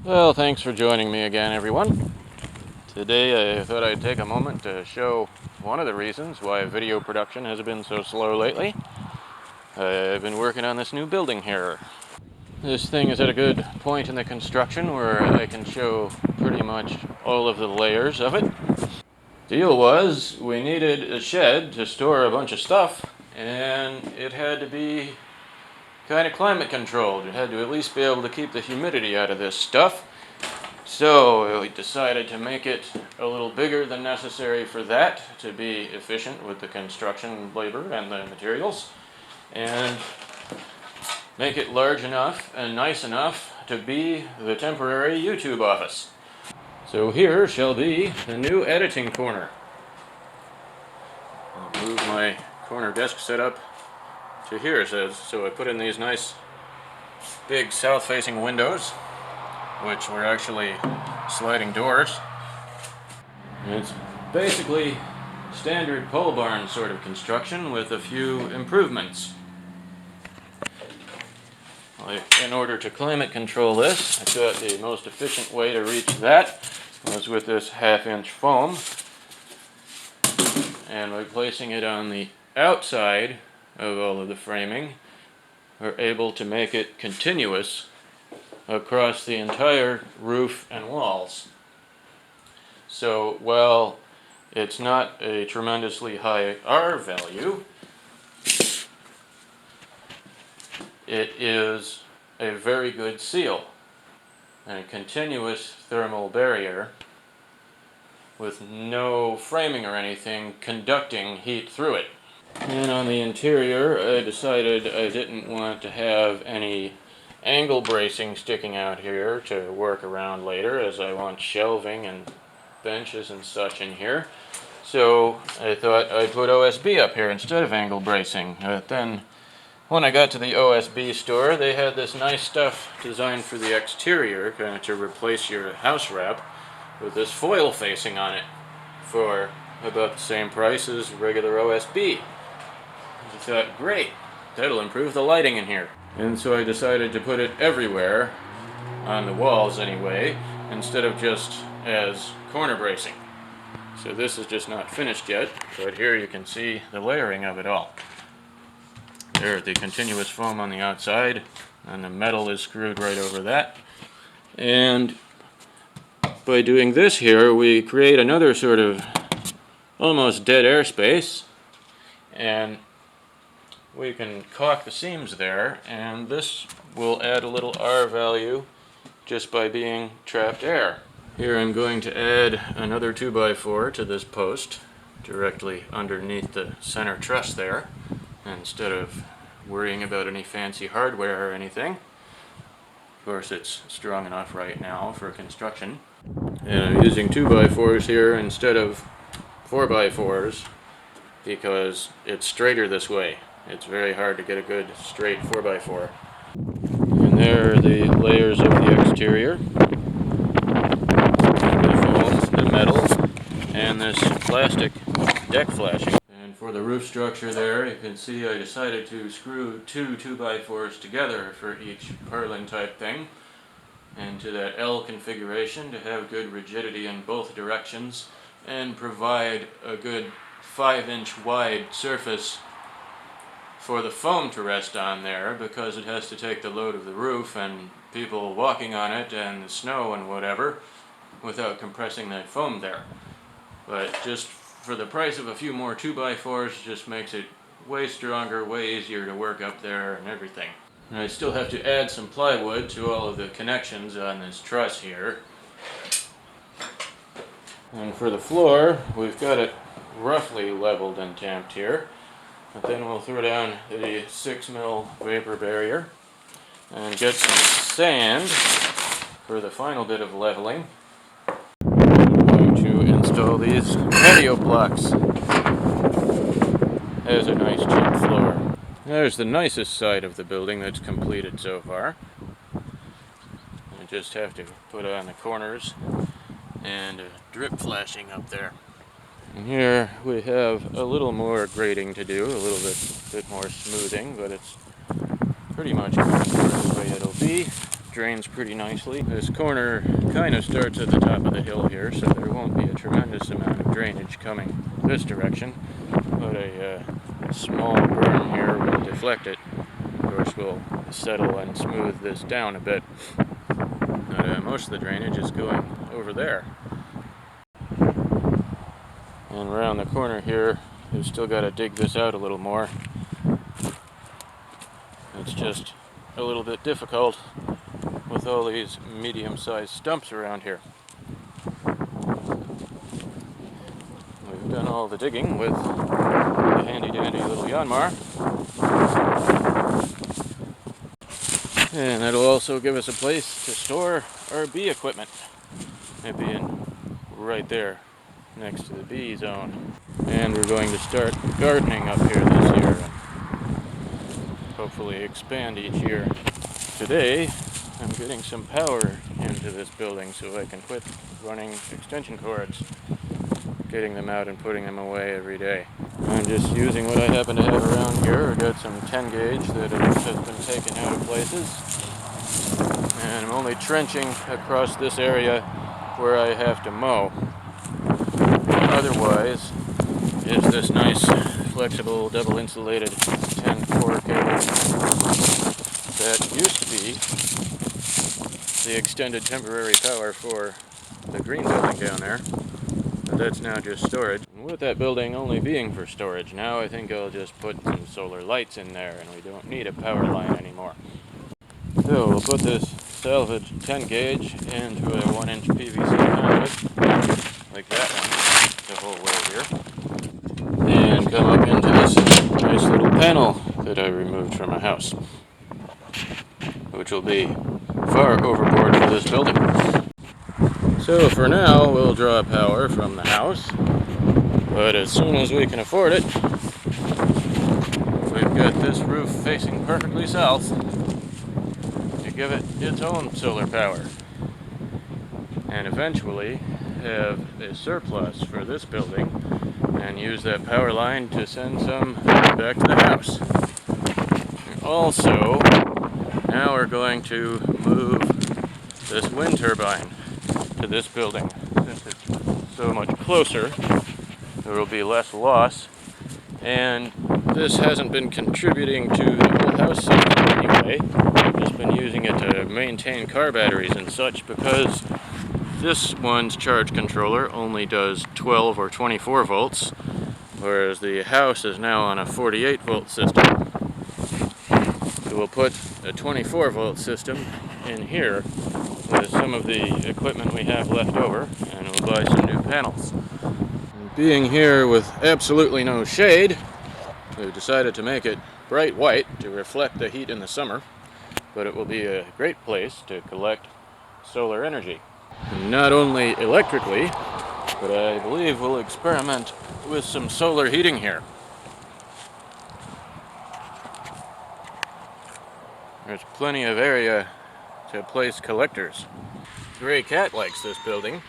Well, thanks for joining me again, everyone. Today I thought I'd take a moment to show one of the reasons why video production has been so slow lately. I've been working on this new building here. This thing is at a good point in the construction where I can show pretty much all of the layers of it. Deal was, we needed a shed to store a bunch of stuff, and it had to be kind of climate controlled. It had to at least be able to keep the humidity out of this stuff. So we decided to make it a little bigger than necessary for that, to be efficient with the construction labor and the materials, and make it large enough and nice enough to be the temporary YouTube office. So here shall be the new editing corner. I'll move my corner desk setup to here, so I put in these nice big south-facing windows, which were actually sliding doors. And it's basically standard pole barn sort of construction with a few improvements. In order to climate control this, I thought the most efficient way to reach that was with this 1/2-inch foam, and by placing it on the outside of all of the framing, we're able to make it continuous across the entire roof and walls. So while it's not a tremendously high R value, it is a very good seal and a continuous thermal barrier with no framing or anything conducting heat through it. And on the interior, I decided I didn't want to have any angle bracing sticking out here to work around later, as I want shelving and benches and such in here. So I thought I'd put OSB up here instead of angle bracing. Then when I got to the OSB store, they had this nice stuff designed for the exterior, kind of to replace your house wrap, with this foil facing on it for about the same price as regular OSB. I thought, great, that'll improve the lighting in here. And so I decided to put it everywhere, on the walls anyway, instead of just as corner bracing. So this is just not finished yet, but here you can see the layering of it all. There, the continuous foam on the outside, and the metal is screwed right over that. And by doing this here, we create another sort of almost dead air space, and we can caulk the seams there, and this will add a little R value just by being trapped air. Here I'm going to add another 2x4 to this post directly underneath the center truss there, instead of worrying about any fancy hardware or anything. Of course, it's strong enough right now for construction. And I'm using 2x4s here instead of 4x4s because it's straighter this way. It's very hard to get a good straight 4x4. And there are the layers of the exterior. The foam, the metal, and this plastic deck flashing. And for the roof structure there, you can see I decided to screw two 2x4s together for each purlin type thing, into that L configuration to have good rigidity in both directions and provide a good 5-inch wide surface for the foam to rest on there, because it has to take the load of the roof and people walking on it and the snow and whatever without compressing that foam there. But just for the price of a few more 2x4s, just makes it way stronger, way easier to work up there and everything. And I still have to add some plywood to all of the connections on this truss here. And for the floor, we've got it roughly leveled and tamped here. But then we'll throw down the 6mm vapor barrier and get some sand for the final bit of leveling. I'm going to install these patio blocks as a nice cheap floor. There's the nicest side of the building that's completed so far. I just have to put on the corners and drip flashing up there. And here we have a little more grading to do, a little bit more smoothing, but it's pretty much the way it'll be. drains pretty nicely. This corner kind of starts at the top of the hill here, so there won't be a tremendous amount of drainage coming this direction, but a small berm here will deflect it. Of course, we'll settle and smooth this down a bit. But most of the drainage is going over there. And around the corner here, we've still got to dig this out a little more. It's just a little bit difficult with all these medium-sized stumps around here. We've done all the digging with the handy-dandy little Yanmar. And that'll also give us a place to store our bee equipment. Maybe in right there, next to the bee zone. And we're going to start gardening up here this year, and hopefully expand each year. Today, I'm getting some power into this building so I can quit running extension cords, getting them out and putting them away every day. I'm just using what I happen to have around here. I've got some 10 gauge that has been taken out of places, and I'm only trenching across this area where I have to mow. Otherwise, is this nice flexible double insulated 10-core cable that used to be the extended temporary power for the green building down there, but that's now just storage. And with that building only being for storage, now I think I'll just put some solar lights in there and we don't need a power line anymore. So we'll put this salvage 10 gauge into a 1-inch PVC conduit, like that one, the whole way here, and come up into this nice little panel that I removed from a house, which will be far overboard for this building. So for now, we'll draw power from the house, but as soon as we can afford it, we've got this roof facing perfectly south to give it its own solar power, and eventually have a surplus for this building and use that power line to send some back to the house. And also, now we're going to move this wind turbine to this building. Since it's so much closer, there will be less loss, and this hasn't been contributing to the whole house system anyway. I've just been using it to maintain car batteries and such, because this one's charge controller only does 12 or 24 volts, whereas the house is now on a 48 volt system. So we'll put a 24 volt system in here with some of the equipment we have left over, and we'll buy some new panels. And being here with absolutely no shade, we've decided to make it bright white to reflect the heat in the summer, but it will be a great place to collect solar energy. And not only electrically, but I believe we'll experiment with some solar heating here. There's plenty of area to place collectors. Gray Cat likes this building.